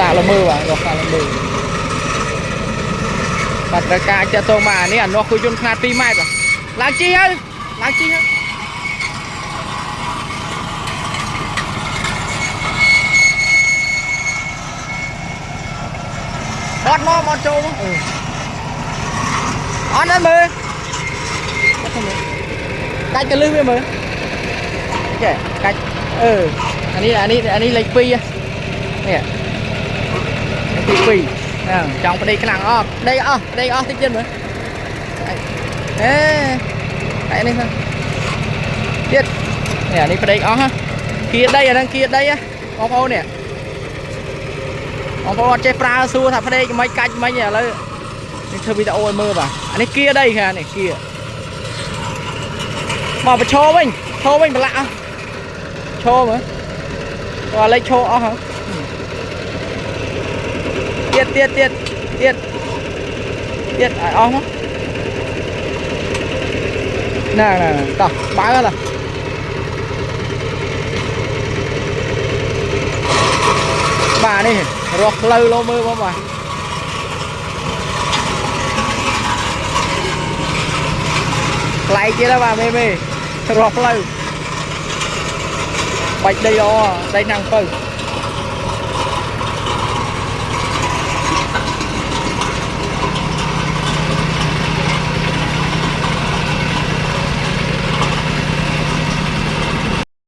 xa là mơ và nó xa là mơ và tất cả cho tôi mà này nó khui chôn khát pi mai rồi làm chi á làm chi á bót nó bót trâu on đó mơ cách cái lưng với mơ cách anh đi lấy pi nè pi trong cái đây cái nào đây thích chân nữa ê đây này thôi biết nè đi cái đây ha kia đây đang kia đây á ông ô nè ông ô chơi pra xua thật đây mấy cách mấy nhà lấy thưa bây giờ ôi mơ vào anh ấy kia đây kìa này kia mà phải cho mình mà lạ cho mà và lấy cho hả tiết ong á nè tao bán ra là bà đi rọt lâu lâu mưa không bà lại kia đó bà mê rọt lâu bạch đây năng phơi